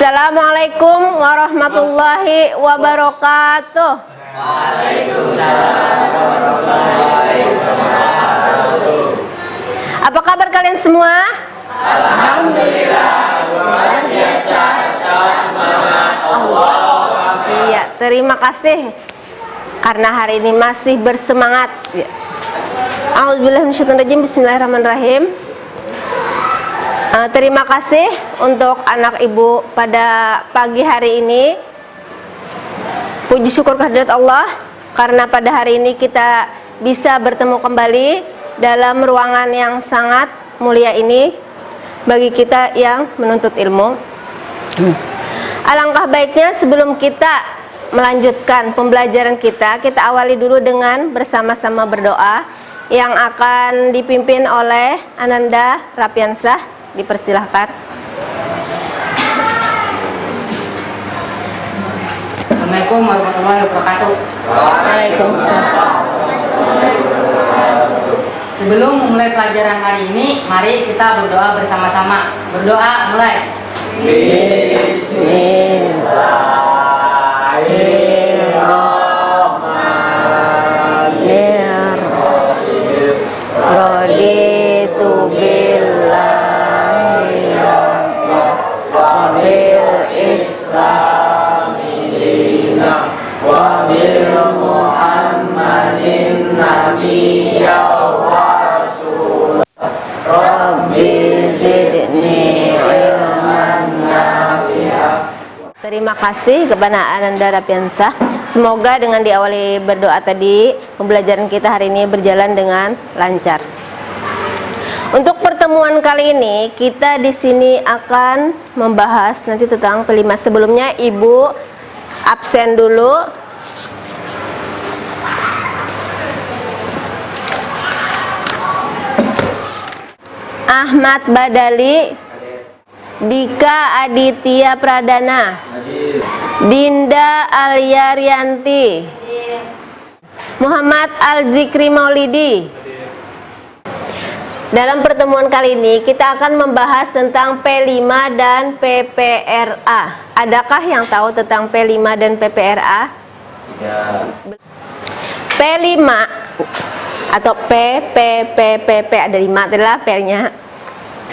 Assalamualaikum warahmatullahi wabarakatuh. Waalaikumsalam warahmatullahi wabarakatuh. Apa kabar kalian semua? Alhamdulillah, luar biasa atas semangat Allah. Iya, terima kasih karena hari ini masih bersemangat. A'udzubillahi minasyaitonirrajim. Bismillahirrahmanirrahim. Terima kasih untuk anak ibu pada pagi hari ini. Puji syukur kehadirat Allah karena pada hari ini kita bisa bertemu kembali dalam ruangan yang sangat mulia ini bagi kita yang menuntut ilmu. Alangkah baiknya sebelum kita melanjutkan pembelajaran kita awali dulu dengan bersama-sama berdoa yang akan dipimpin oleh Ananda Rapiansah. Dipersilahkan. Assalamualaikum warahmatullahi wabarakatuh. Waalaikumsalam. Sebelum memulai pelajaran hari ini, mari kita berdoa bersama-sama. Berdoa mulai. Bismillahirrahmanirrahim. Raditu billahi wa bil islami dinan wa bil muhammadin nabiyya wa rasulah. Rabbi zidni ilman nafi'a. Terima kasih kepada Ananda Rapiansah. Semoga dengan diawali berdoa tadi, pembelajaran kita hari ini berjalan dengan lancar. Untuk pertemuan kali ini, kita di sini akan membahas nanti tentang P5. Sebelumnya Ibu absen dulu. Ahmad Badali, Dika Aditya Pradana, Dinda Alyarianti, Muhammad Al-Zikri Maulidi. Dalam pertemuan kali ini kita akan membahas tentang P5 dan PPRA. Adakah yang tahu tentang P5 dan PPRA? P5 atau PP ada 5 adalah P-nya.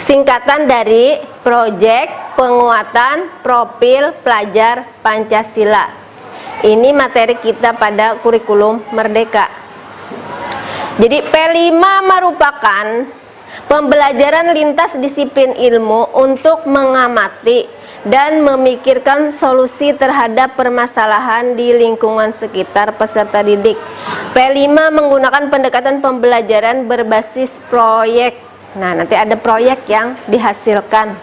Singkatan dari Proyek Penguatan Profil Pelajar Pancasila. Ini materi kita pada kurikulum Merdeka. Jadi P5 merupakan pembelajaran lintas disiplin ilmu untuk mengamati dan memikirkan solusi terhadap permasalahan di lingkungan sekitar peserta didik. P5 menggunakan pendekatan pembelajaran berbasis proyek. Nah, nanti ada proyek yang dihasilkan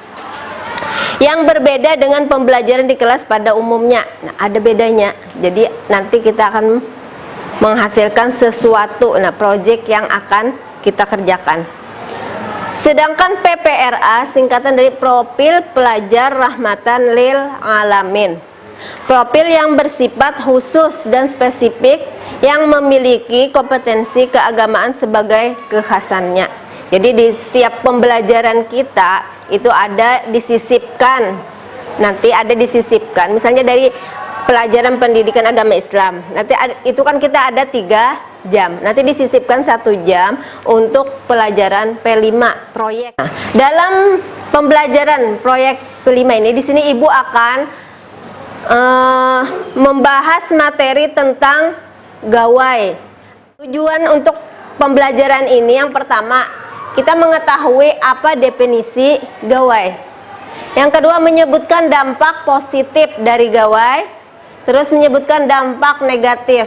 yang berbeda dengan pembelajaran di kelas pada umumnya. Nah, ada bedanya. Jadi nanti kita akan menghasilkan sesuatu, nah proyek yang akan kita kerjakan. Sedangkan PPRA singkatan dari Profil Pelajar Rahmatan Lil Alamin. Profil yang bersifat khusus dan spesifik yang memiliki kompetensi keagamaan sebagai kekhasannya. Jadi di setiap pembelajaran kita itu ada disisipkan. Nanti ada disisipkan. Misalnya dari pelajaran pendidikan agama Islam. Nanti itu kan kita ada 3 jam. Nanti disisipkan 1 jam untuk pelajaran P5 proyek. Nah, dalam pembelajaran proyek P5 ini di sini Ibu akan membahas materi tentang gawai. Tujuan untuk pembelajaran ini yang pertama, kita mengetahui apa definisi gawai. Yang kedua, menyebutkan dampak positif dari gawai. Terus menyebutkan dampak negatif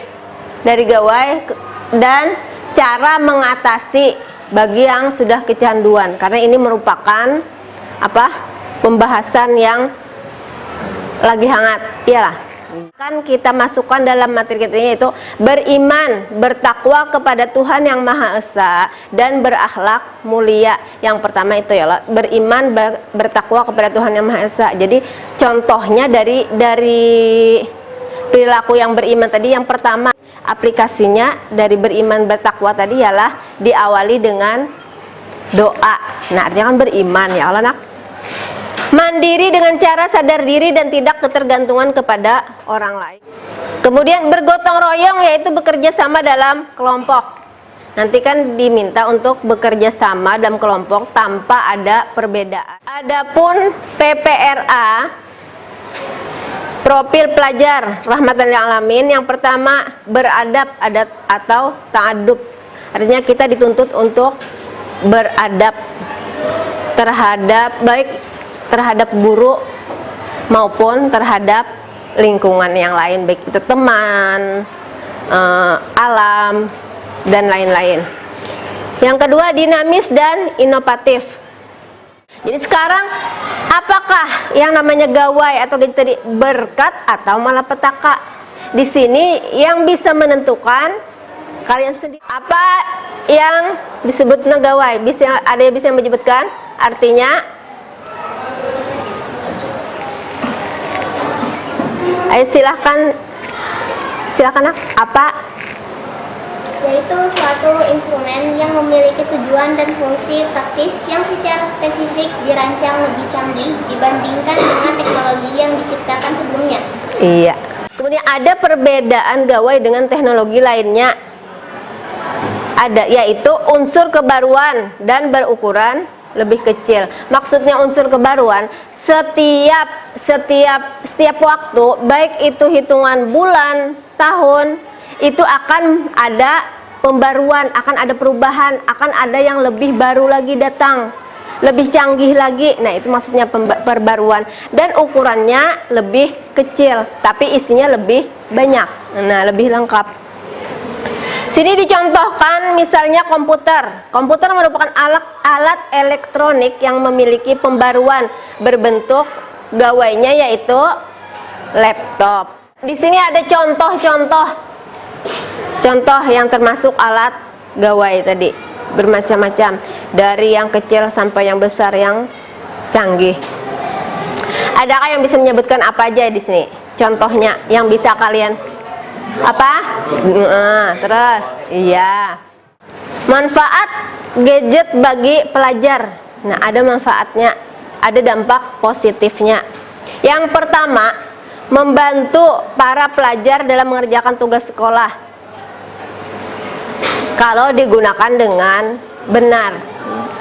dari gawai dan cara mengatasi bagi yang sudah kecanduan, karena ini merupakan pembahasan yang lagi hangat. Iyalah, kan kita masukkan dalam materi kita ini, yaitu beriman, bertakwa kepada Tuhan yang Maha Esa dan berakhlak mulia. Yang pertama itu ya, beriman, bertakwa kepada Tuhan yang Maha Esa. Jadi contohnya dari perilaku yang beriman tadi, yang pertama aplikasinya dari beriman bertakwa tadi ialah diawali dengan doa. Nah, artinya kan beriman ya Allah nak. Mandiri dengan cara sadar diri dan tidak ketergantungan kepada orang lain. Kemudian bergotong royong, yaitu bekerja sama dalam kelompok. Nanti kan diminta untuk bekerja sama dalam kelompok tanpa ada perbedaan. Adapun PPRA, profil pelajar rahmatan lil alamin, yang pertama beradab adat atau ta'adub. Artinya kita dituntut untuk beradab terhadap baik terhadap guru maupun terhadap lingkungan yang lain, baik itu teman, alam, dan lain-lain. Yang kedua, dinamis dan inovatif. Jadi sekarang apakah yang namanya gawai atau tadi berkat atau malapetaka? Di sini yang bisa menentukan kalian sendiri. Apa yang disebut gawai? Ada yang bisa menyebutkan artinya? Ayo silakan apa? Yaitu suatu instrumen yang memiliki tujuan dan fungsi praktis yang secara spesifik dirancang lebih canggih dibandingkan dengan teknologi yang diciptakan sebelumnya. Iya. Kemudian ada perbedaan gawai dengan teknologi lainnya. Ada, yaitu unsur kebaruan dan berukuran lebih kecil. Maksudnya unsur kebaruan, setiap waktu, baik itu hitungan bulan, tahun, itu akan ada pembaruan, akan ada perubahan, akan ada yang lebih baru lagi datang, lebih canggih lagi. Nah, itu maksudnya perbaruan, dan ukurannya lebih kecil tapi isinya lebih banyak. Nah, lebih lengkap. Sini dicontohkan misalnya komputer. Komputer merupakan alat elektronik yang memiliki pembaruan berbentuk gawainya yaitu laptop. Di sini ada contoh yang termasuk alat gawai tadi, bermacam-macam, dari yang kecil sampai yang besar yang canggih. Adakah yang bisa menyebutkan apa aja di sini? Contohnya yang bisa kalian apa? Terus, iya. Manfaat gadget bagi pelajar. Nah, ada manfaatnya, ada dampak positifnya. Yang pertama, membantu para pelajar dalam mengerjakan tugas sekolah kalau digunakan dengan benar,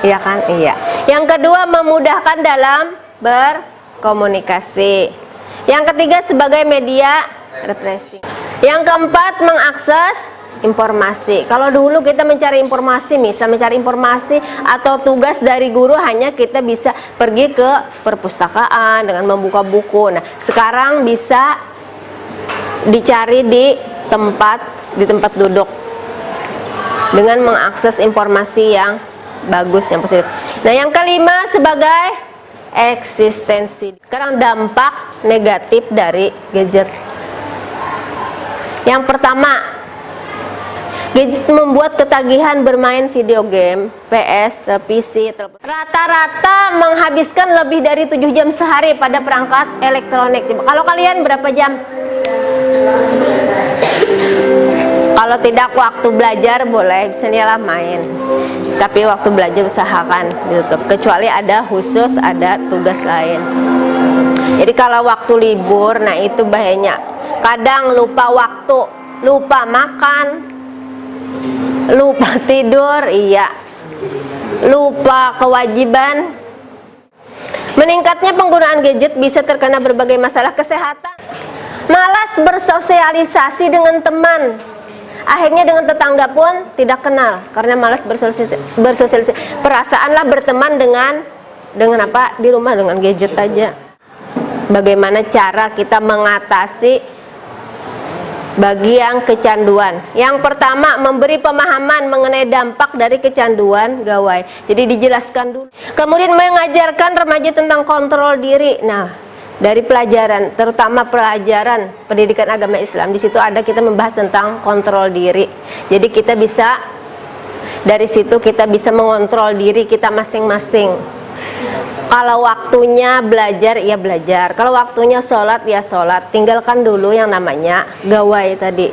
iya kan? Iya. Yang kedua, memudahkan dalam berkomunikasi. Yang ketiga, sebagai media represi. Yang keempat, mengakses informasi. Kalau dulu kita mencari informasi, misal mencari informasi atau tugas dari guru, hanya kita bisa pergi ke perpustakaan dengan membuka buku. Nah, sekarang bisa dicari di tempat duduk dengan mengakses informasi yang bagus, yang positif. Nah, yang kelima, sebagai eksistensi. Sekarang dampak negatif dari gadget. Yang pertama, gadget membuat ketagihan bermain video game, PS, televisi, rata-rata menghabiskan lebih dari 7 jam sehari pada perangkat elektronik. Kalau kalian berapa jam? Kalau tidak waktu belajar boleh, misalnya main. Tapi waktu belajar usahakan ditutup, kecuali ada khusus, ada tugas lain. Jadi kalau waktu libur, nah itu bahayanya. Kadang lupa waktu, lupa makan, lupa tidur, iya, lupa kewajiban. Meningkatnya penggunaan gadget bisa terkena berbagai masalah kesehatan. Malas bersosialisasi dengan teman, akhirnya dengan tetangga pun tidak kenal karena malas bersosialisasi. Perasaanlah berteman dengan apa? Di rumah dengan gadget aja. Bagaimana cara kita mengatasi bagi yang kecanduan? Yang pertama, memberi pemahaman mengenai dampak dari kecanduan gawai. Jadi dijelaskan dulu. Kemudian mengajarkan remaja tentang kontrol diri. Nah, dari pelajaran, terutama pelajaran pendidikan agama Islam, di situ ada kita membahas tentang kontrol diri. Jadi kita bisa dari situ kita bisa mengontrol diri kita masing-masing. Kalau waktunya belajar, ya belajar. Kalau waktunya sholat, ya sholat. Tinggalkan dulu yang namanya gawai tadi.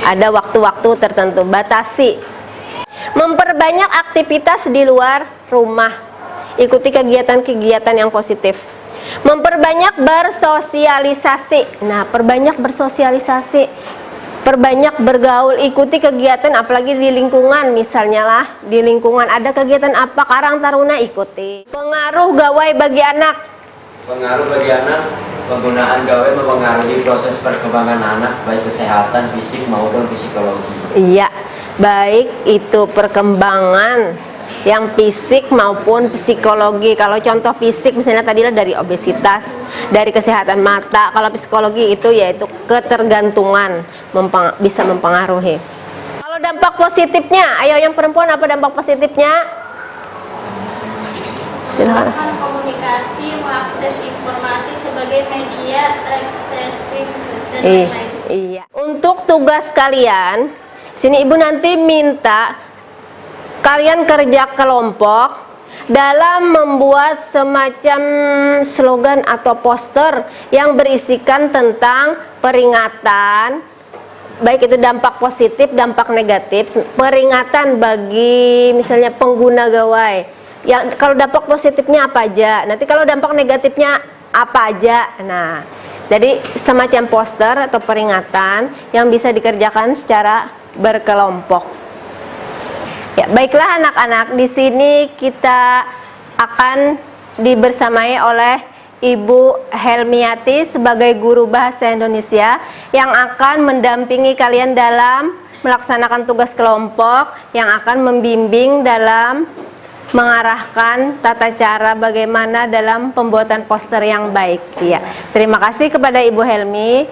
Ada waktu-waktu tertentu, batasi. Memperbanyak aktivitas di luar rumah. ikuti kegiatan-kegiatan yang positif. Memperbanyak bersosialisasi. Nah, perbanyak bersosialisasi, perbanyak bergaul, ikuti kegiatan apalagi di lingkungan, misalnya lah di lingkungan ada kegiatan apa, Karang Taruna ikuti. Pengaruh gawai bagi anak. Pengaruh bagi anak, penggunaan gawai mempengaruhi proses perkembangan anak baik kesehatan fisik maupun psikologi. Iya, baik itu perkembangan yang fisik maupun psikologi. Kalau contoh fisik misalnya tadilah dari obesitas, dari kesehatan mata. Kalau psikologi itu yaitu ketergantungan, bisa mempengaruhi. Kalau dampak positifnya, ayo yang perempuan apa dampak positifnya? Silakan. Komunikasi, mengakses informasi sebagai media representatif dan lain-lain. Iya. Untuk tugas kalian, sini ibu nanti minta kalian kerja kelompok dalam membuat semacam slogan atau poster yang berisikan tentang peringatan, baik itu dampak positif, dampak negatif, peringatan bagi misalnya pengguna gawai. Yang kalau dampak positifnya apa aja, nanti kalau dampak negatifnya apa aja. Nah, jadi semacam poster atau peringatan yang bisa dikerjakan secara berkelompok. Ya, baiklah anak-anak, di sini kita akan dibersamai oleh Ibu Helmiati sebagai guru bahasa Indonesia yang akan mendampingi kalian dalam melaksanakan tugas kelompok, yang akan membimbing dalam mengarahkan tata cara bagaimana dalam pembuatan poster yang baik. Ya, terima kasih kepada Ibu Helmi.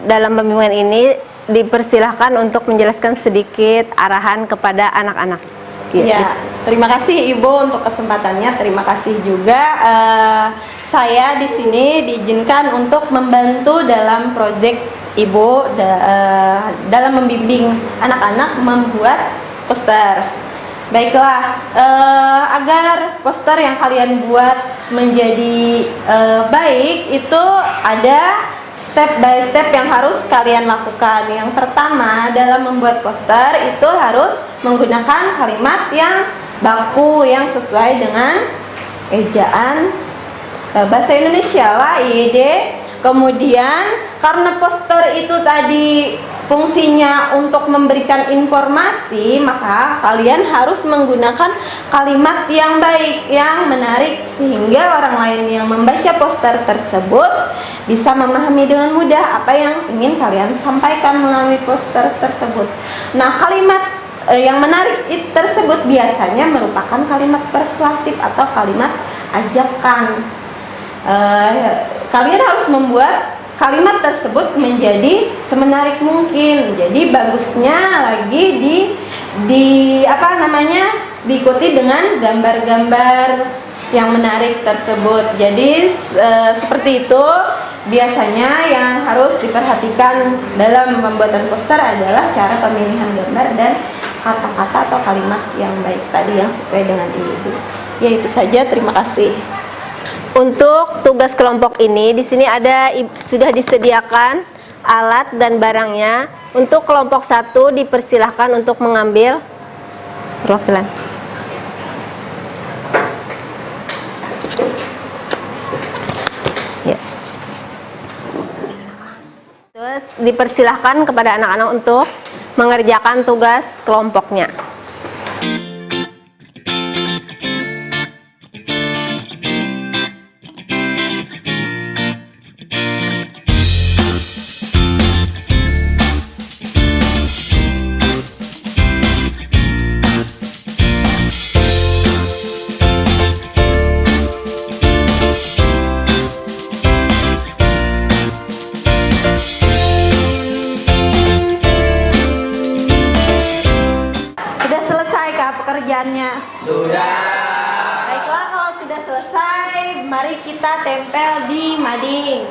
Dalam pembimbingan ini dipersilahkan untuk menjelaskan sedikit arahan kepada anak-anak. Ya, terima kasih Ibu untuk kesempatannya. Terima kasih juga saya di sini diizinkan untuk membantu dalam proyek Ibu dalam membimbing anak-anak membuat poster. Baiklah, agar poster yang kalian buat menjadi baik itu ada step by step yang harus kalian lakukan. Yang pertama, dalam membuat poster itu harus menggunakan kalimat yang baku, yang sesuai dengan ejaan bahasa Indonesia lah, IED. Kemudian karena poster itu tadi fungsinya untuk memberikan informasi, maka kalian harus menggunakan kalimat yang baik, yang menarik, sehingga orang lain yang membaca poster tersebut bisa memahami dengan mudah apa yang ingin kalian sampaikan melalui poster tersebut. Nah, kalimat yang menarik tersebut biasanya merupakan kalimat persuasif atau kalimat ajakan. Kalian harus membuat kalimat tersebut menjadi semenarik mungkin. Jadi bagusnya lagi diikuti dengan gambar-gambar yang menarik tersebut. Jadi seperti itu biasanya yang harus diperhatikan dalam pembuatan poster adalah cara pemilihan gambar dan kata-kata atau kalimat yang baik tadi yang sesuai dengan itu. Ya, itu saja, terima kasih. Untuk tugas kelompok ini di sini sudah disediakan alat dan barangnya. Untuk kelompok 1 dipersilahkan untuk mengambil perwakilan. Ya. Terus dipersilahkan kepada anak-anak untuk mengerjakan tugas kelompoknya. Pekerjaannya Sudah. baiklah, kalau sudah selesai, mari kita tempel di mading.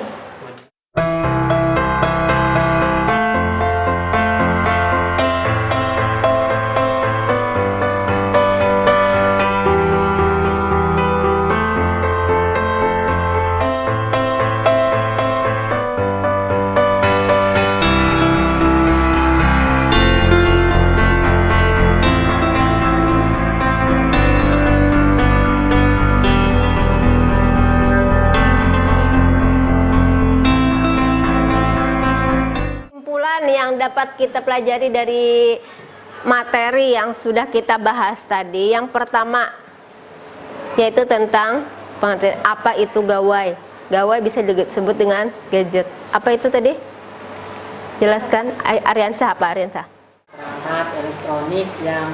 yang dapat kita pelajari dari materi yang sudah kita bahas tadi? Yang pertama yaitu tentang pengertian apa itu gawai. Gawai bisa disebut dengan gadget. Apa itu tadi? Jelaskan, Ariansa. Apa Ariansa? Perangkat elektronik yang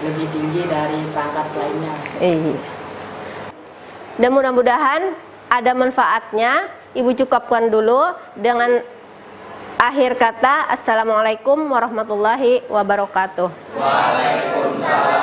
lebih tinggi dari perangkat lainnya. Iya. Dan mudah-mudahan ada manfaatnya. Ibu cukupkan dulu dengan akhir kata, Assalamualaikum warahmatullahi wabarakatuh. Waalaikumsalam.